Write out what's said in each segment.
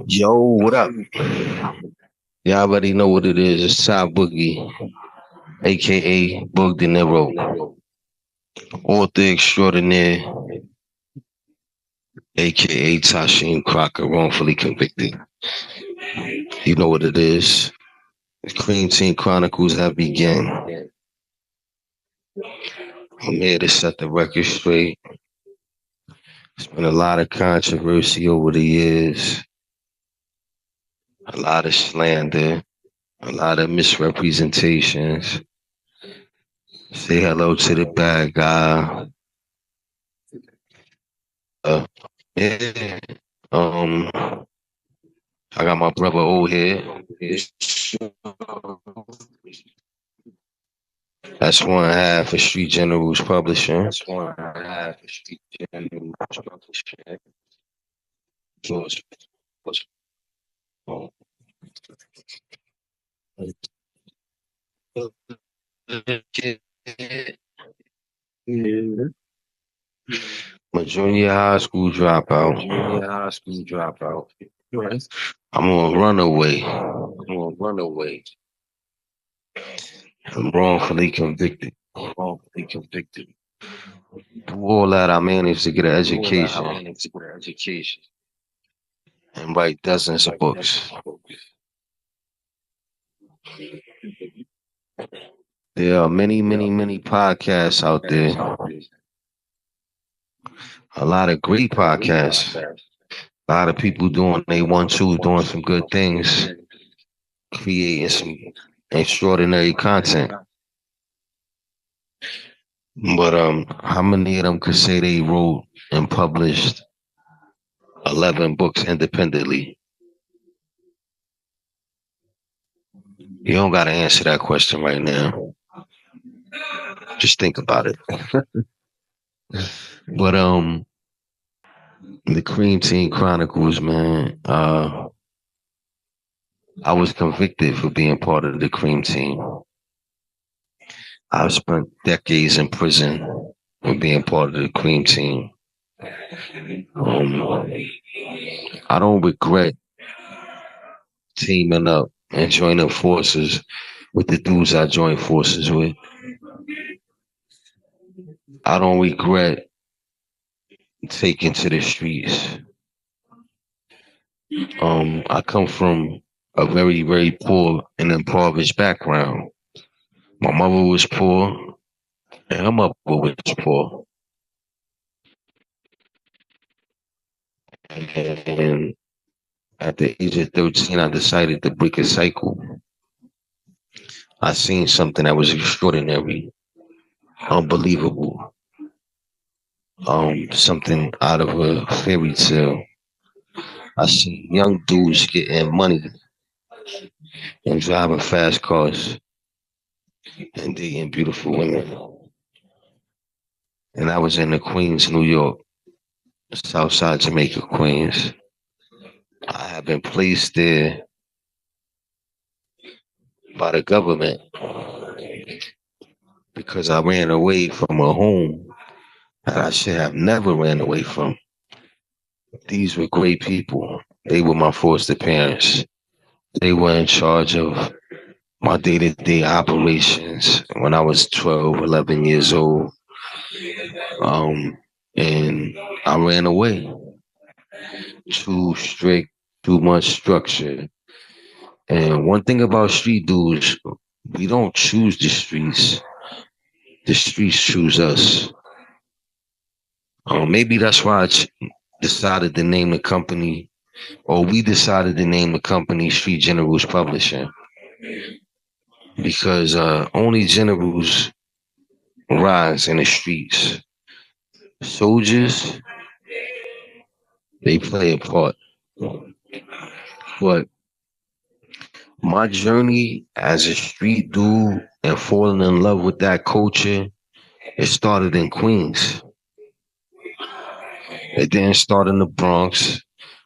Yo, what up? Y'all already know what it is. It's Ty Boogie, aka Boog De Niro, author extraordinaire, aka Tysheem Crocker, wrongfully convicted. You know what it is. The Cream Team Chronicles have begun. I'm here to set the record straight. There's been a lot of controversy over the years, a lot of slander, a lot of misrepresentations. Say hello to the bad guy. Uh, yeah. Um, I got my brother O here. That's one half of Street Generals Publishing. That's one half of Street Generals Publishing. I'm a junior high school dropout. I'm on runaway. I'm wrongfully convicted. Through all that, I managed to get an education and write dozens of books. There are many, many, many podcasts out there. A lot of great podcasts. A lot of people doing they want to, doing some good things, creating some extraordinary content. But how many of them could say they wrote and published 11 books independently? You don't got to answer that question right now. Just think about it. But the Cream Team Chronicles, man. I was convicted for being part of the Cream Team. I've spent decades in prison for being part of the Cream Team. I don't regret teaming up and joining forces with the dudes I joined forces with. I don't regret taking to the streets. I come from a very, very poor and impoverished background. My mother was poor, and her mother was poor. And at the age of 13, I decided to break a cycle. I seen something that was extraordinary, unbelievable, something out of a fairy tale. I seen young dudes getting money and driving fast cars and dating beautiful women. And I was in the Queens, New York, Southside Jamaica, Queens. I have been placed there by the government because I ran away from a home that I should have never ran away from. These were great people. They were my foster parents. They were in charge of my day-to-day operations when I was 12, 11 years old. And I ran away. Too strict, too much structure. And one thing about street dudes, we don't choose the streets. The streets choose us. Maybe that's why decided to name the company, or we decided to name the company Street Generals Publishing. Because only generals rise in the streets. Soldiers, they play a part. But my journey as a street dude and falling in love with that culture, it started in Queens. It didn't start in the Bronx,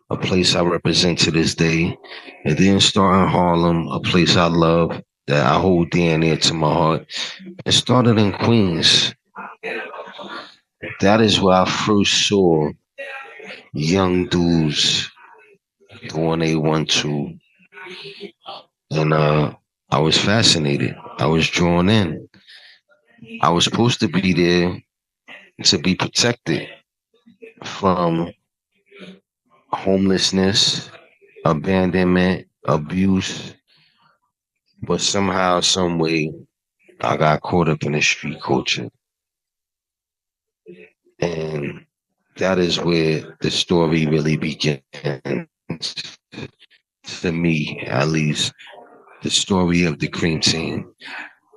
a place I represent to this day. It didn't start in Harlem, a place I love that I hold dear and near to my heart. It started in Queens. That is where I first saw young dudes doing A1-2, and I was fascinated. I was drawn in. I was supposed to be there to be protected from homelessness, abandonment, abuse, but somehow, some way, I got caught up in the street culture, and that is where the story really begins. To me, at least, the story of the Cream Team.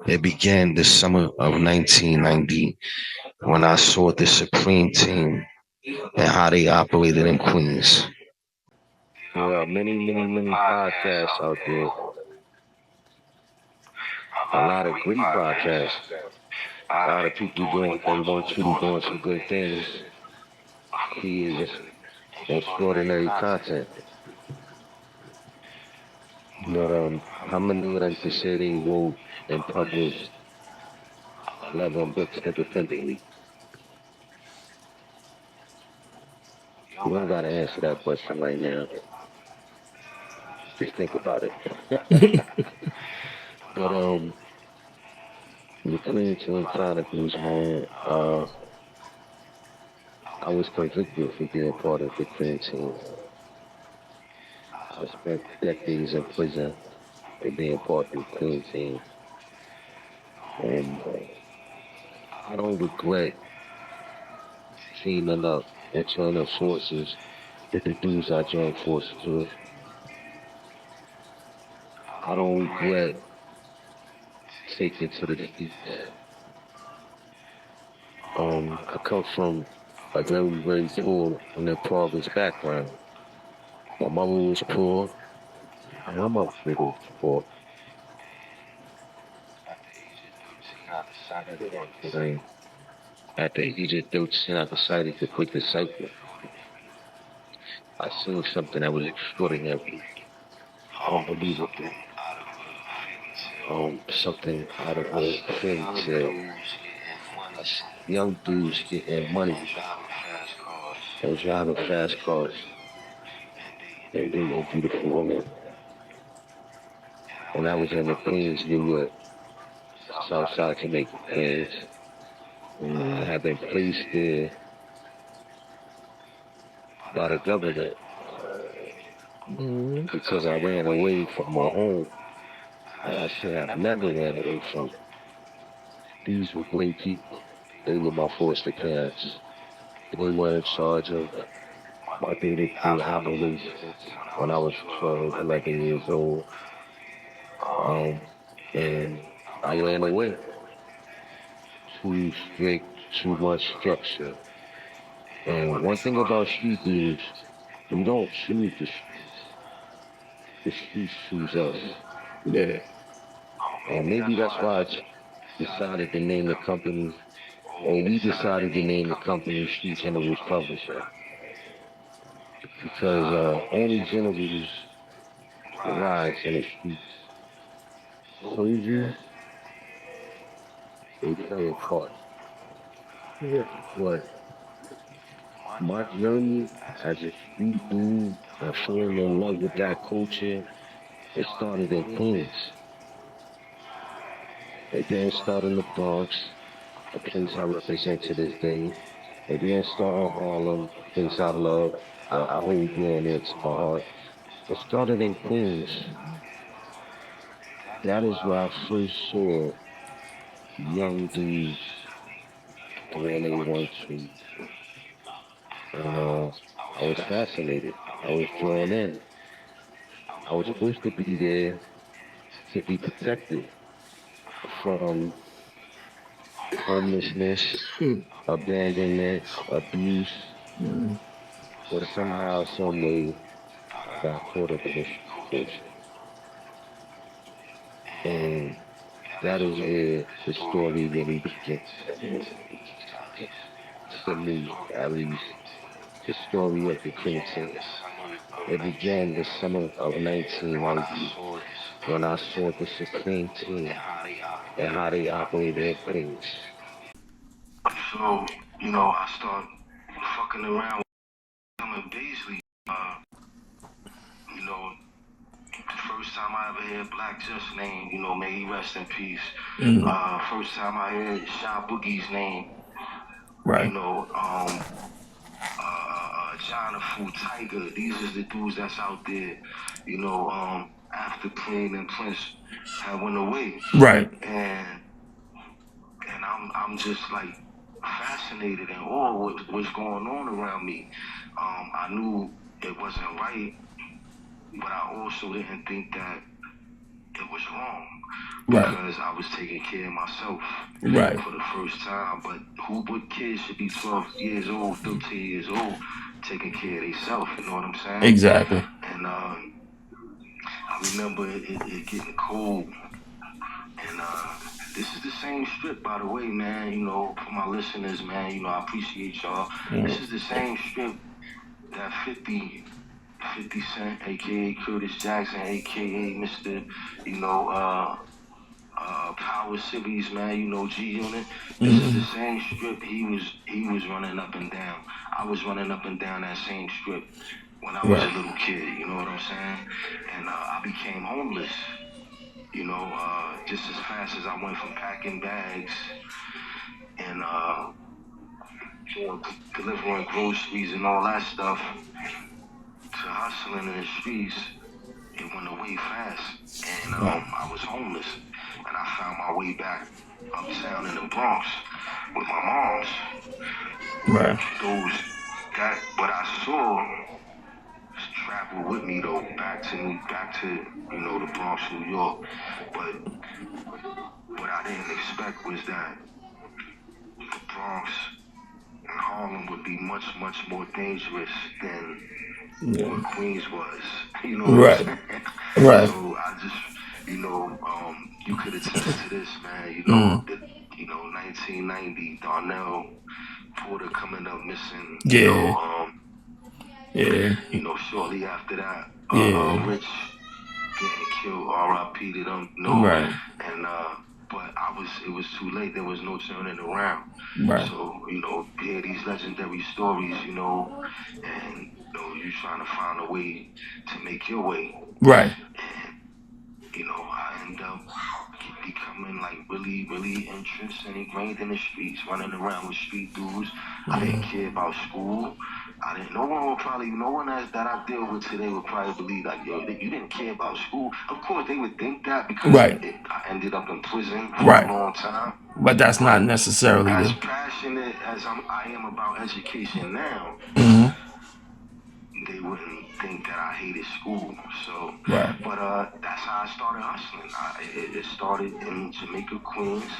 It began the summer of 1990 when I saw the Supreme Team and how they operated in Queens. There are many podcasts out there. A lot of great podcasts. A lot of people doing, they want you to doing some good things. Creating extraordinary content. But how many of them could say they wrote and published 11 books independently? You don't gotta answer that question right now. Just think about it. But the Cream Team Chronicles, man, I was convicted for being part of the Cream Team. I spent decades in prison for being part of the Cream Team. And I don't regret teaming up and joining forces with the dudes I joined forces with. I don't regret taking to the streets. I come from a very poor and impoverished background. My mother was poor, and my mother was poor. And at the age of 13, I decided to quit the cycle. I seen something that was extraordinary, unbelievable. Something out of a fairy tale. Young dudes getting money and driving fast cars and dating beautiful women. And I was in the Queens, New York, Southside Jamaica, Queens. I had been placed there by the government because I ran away from my home. I should have never ran away from. These were great people. They were my foster parents. They were in charge of my day-to-day operations when I was 12, 11 years old. And I ran away. Too strict, too much structure. And one thing about street dudes, we don't choose the streets. The streets choose us. Yeah. And maybe that's why I decided to name the company, or we decided to name the company Street Generals Publisher. Because only generals rise in the streets. Soldiers, they play a part. Yeah. But my journey as a street dude and falling in love with that culture, it started in Queens. It didn't start in the Bronx, a place I represent to this day. It didn't start in Harlem, a place I love. I hold dear and near to my heart. It started in Queens. That is where I first saw young dudes doing A1-2. And I was fascinated. I was drawn in. I was supposed to be there to be protected from homelessness, abandonment, abuse, but somehow, some way, I got caught up in this situation. And that is where the story really begins. To me, at least, the story of the Cream Team. It began the summer of 1990 when I saw the Supreme Team and how they operated in Queens. So, I started fucking around with him and Beasley. know, the first time I ever heard Black Just name, you know, may he rest in peace. First time I heard Shy Boogie's name, right. You know, Jonathan Tiger. These is the dudes that's out there, you know, after Plain and Prince had went away. Right. And I'm just like fascinated and awe with what's going on around me. I knew it wasn't right, but I also didn't think that it was wrong because I was taking care of myself for the first time. But who but kids should be 12 years old, 13 years old, taking care of themselves, you know what I'm saying? Exactly. And I remember it getting cold. And this is the same strip, by the way, man, you know, for my listeners, man, you know, I appreciate y'all. This is the same strip that 50 Cent, a.k.a. Curtis Jackson, a.k.a. Mr., you know, Power Cities, man, you know, G-Unit. This is the same strip he was running up and down. I was running up and down that same strip when I was a little kid, you know what I'm saying? And I became homeless, you know, just as fast as I went from packing bags and delivering groceries and all that stuff to hustling in the streets. It went away fast, and I was homeless, and I found my way back uptown in the Bronx with my moms. What I saw traveled with me though back to you know, the Bronx, New York. But what I didn't expect was that the Bronx and Harlem would be much more dangerous than what Queens was. You know what I'm saying? So I just, you know, you could attest to this, man. You know, 1990, Darnell Porter coming up missing. You know, shortly after that, Rich getting killed, R.I.P. to them. And but it was too late. There was no turning around. So, you know, hear these legendary stories, you know, and you know, you trying to find a way to make your way. And, you know, I end up becoming like really interested and ingrained in the streets, running around with street dudes. I didn't care about school. No one that I deal with today would probably believe like, yo, you didn't care about school. Of course, they would think that because I ended up in prison for a long time. But that's not necessarily as passionate as I am about education now. They wouldn't think that I hated school. So, but that's how I started hustling. It started in Jamaica, Queens,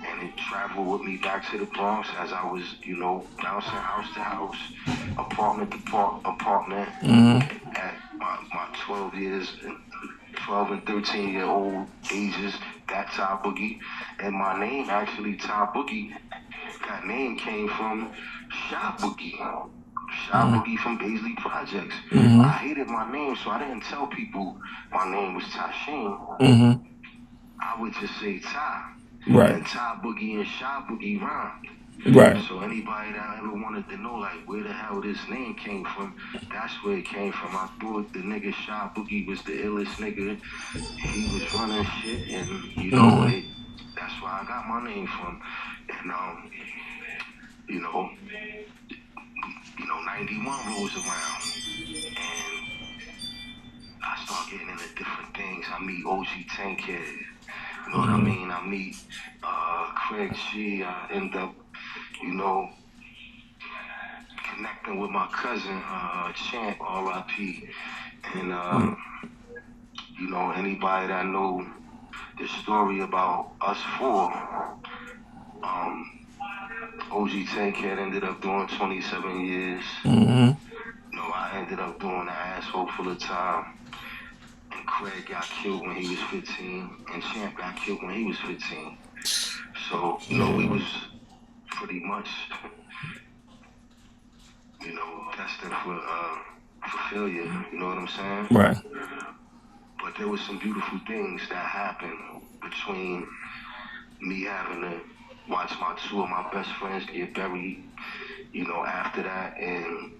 and it traveled with me back to the Bronx as I was, you know, bouncing house to house, apartment to apartment at my 12 and 13-year-old ages. That Ty Boogie, and my name actually Ty Boogie. That name came from Shy Boogie. Shy Boogie from Paisley Projects. I hated my name, so I didn't tell people my name was Tysheem. I would just say Ty. And Ty Boogie and Shy Boogie rhymed. So anybody that ever wanted to know like where the hell this name came from, that's where it came from. I thought the nigga Shy Boogie was the illest nigga. He was running shit, and you know that's where I got my name from. And you know, 91 rolls around, and I start getting into different things. I meet OG Tankhead, you know what I mean? I meet Craig G. I end up, you know, connecting with my cousin, Champ, R.I.P. And, you know, anybody that know the story about us four, OG Tankhead ended up doing 27 years. You know, I ended up doing an asshole full of time. And Craig got killed when he was 15. And Champ got killed when he was 15. So, you know, we was pretty much, you know, destined for failure. You know what I'm saying? But there was some beautiful things that happened between me having to watch two of my best friends get buried, you know, after that, and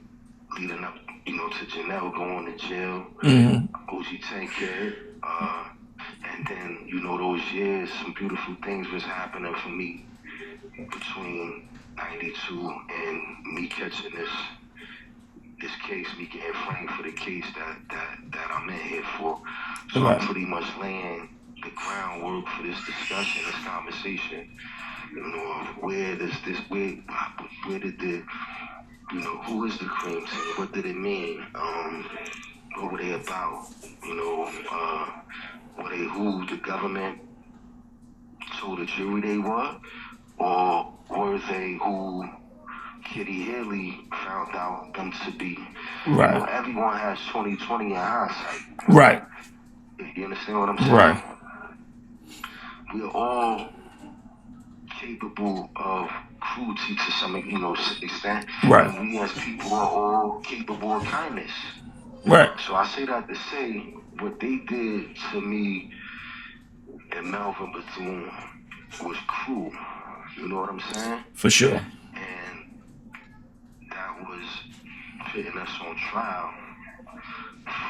leading up to Janelle going to jail, Boogie tankhead, and then, those years, some beautiful things was happening for me between 92 and me catching this case, me getting framed for the case that I'm in here for. So Right. I'm pretty much laying the groundwork for this discussion, this conversation. Where did the, who is the Cream Team? What did it mean? What were they about? Were they who the government told the jury they were? Or were they who Kitty Haley found out them to be? Right. Everyone has 20/20 in hindsight. Right. You understand what I'm saying? Right. We're all capable of cruelty to some, extent. Right. And we as people are all capable of kindness. Right. So I say that to say what they did to me and Melvin Bethune was cruel. You know what I'm saying? For sure. And that was putting us on trial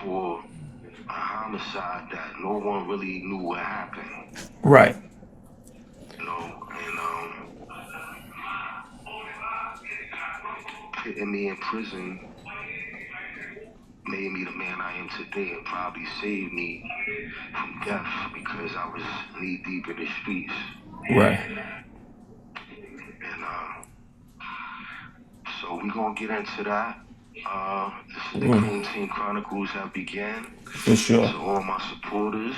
for a homicide that no one really knew what happened. Right. And putting me in prison made me the man I am today and probably saved me from death because I was knee deep in the streets. Right. And so we're gonna get into that. This is the Cream Team Chronicles have began. For sure. So all my supporters,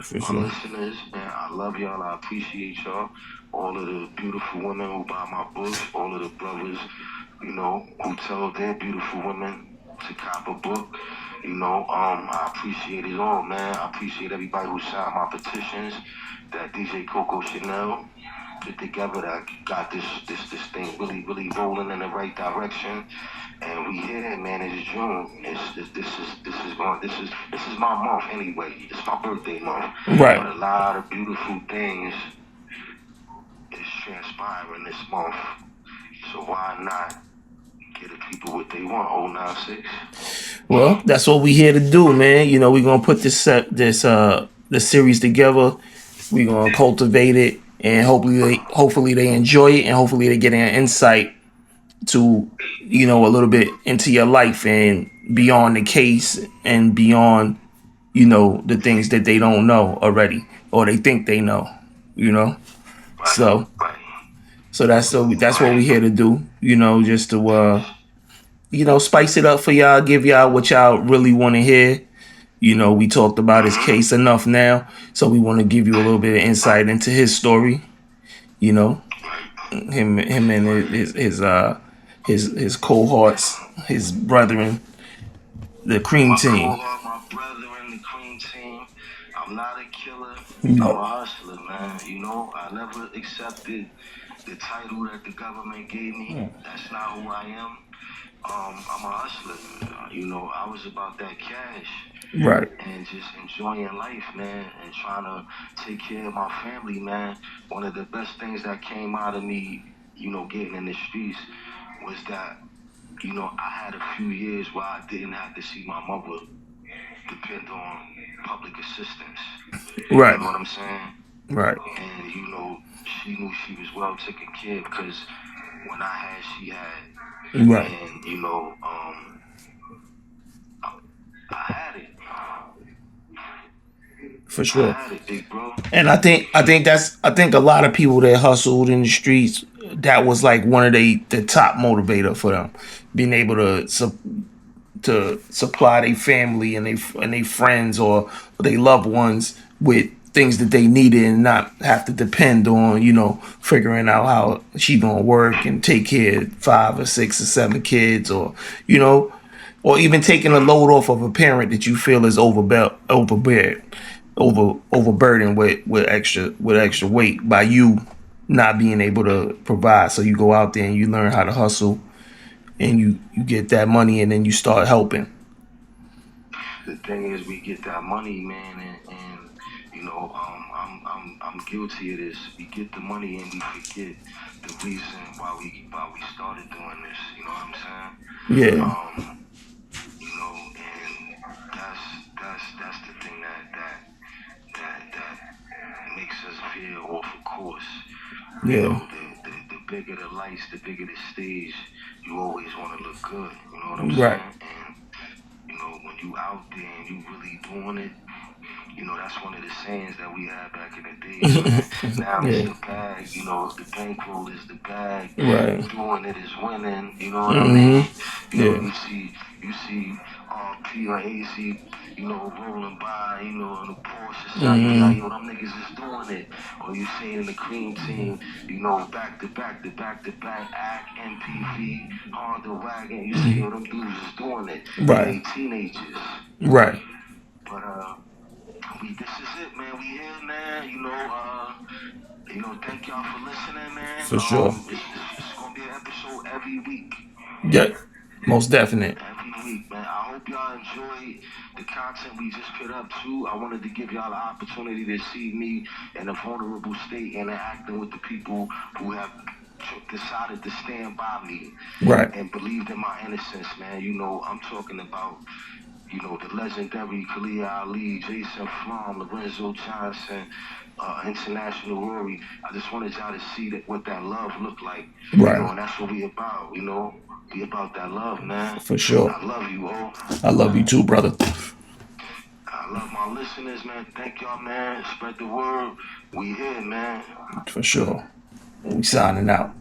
For my sure. listeners, man, I love y'all. I appreciate y'all. All of the beautiful women who buy my books, all of the brothers, who tell their beautiful women to cop a book. I appreciate it all, man. I appreciate everybody who signed my petitions. That DJ Coco Chanel put together that got this thing really rolling in the right direction. And we here, man. It's June. This is my month anyway. It's my birthday month. Right. But a lot of beautiful things is transpiring this month. So why not give the people what they want? 096. Well, that's what we here to do, man. We're gonna put this series together. We're gonna cultivate it, and hopefully they enjoy it, and hopefully they get an insight to a little bit into your life and beyond the case and beyond the things that they don't know already or they think they know. So that's what we're here to do. Just to spice it up for y'all, give y'all what y'all really want to hear. We talked about his case enough now, so we want to give you a little bit of insight into his story. Him and his cohorts, his brethren, the Cream Team. My brethren, the Cream Team. I'm not a killer. No. I'm a hustler, man. I never accepted the title that the government gave me. That's not who I am. I'm a hustler. I was about that cash. Right. And just enjoying life, man, and trying to take care of my family, man. One of the best things that came out of me, getting in the streets was that, I had a few years where I didn't have to see my mother depend on public assistance. Right. You know what I'm saying? Right. And, she knew she was well taken care of because when I had, she had. Right. And, I had it. For sure. I had it, big bro. And I think a lot of people that hustled in the streets, that was like one of the top motivator for them, being able to supply their family and they friends or their loved ones with things that they needed and not have to depend on figuring out how she gonna work and take care of 5 or 6 or 7 kids or or even taking a load off of a parent that you feel is overburdened with extra weight by you not being able to provide. So you go out there and you learn how to hustle and you get that money and then you start helping. The thing is, we get that money, man, and I'm guilty of this. We get the money and we forget the reason why we started doing this. You know what I'm saying? Yeah. You Yeah. know, the bigger the lights, the bigger the stage, you always want to look good. You know what I'm Right. saying? And you know, when you out there and you really doing it, you know, that's one of the sayings that we had back in the days, man. Now it's Yeah. the bag, you know, the bankroll is the bag. Right. Doing it is winning, you know what I Mm-hmm. mean? You know, Yeah. you see P or AC, you know, rolling by, you know, in the Porsche side, you be like, Mm-hmm. yo, them niggas is doing it. Or you see it in the Cream Team, you know, back to back to back to back, Act, MPV, Honda Wagon, you see, yo, them dudes is doing it. And Right. they teenagers. Right. But this is it, man. We here, man. You know, thank y'all for listening, man. For sure. It's gonna be an episode every week. Yeah. Most definite. Every week, man. I hope y'all enjoyed the content we just put up too. I wanted to give y'all the opportunity to see me in a vulnerable state, interacting with the people who have decided to stand by me Right. and believed in my innocence, man. You know, I'm talking about, you know, the legendary Khalil Ali, Jason Flom, Lorenzo Johnson, International Rory. I just wanted y'all to see what that love looked like. Right. You know, and that's what we about, you know. We about that love, man. For sure. I love you all. I love you too, brother. I love my listeners, man. Thank y'all, man. Spread the word. We here, man. For sure. We signing out.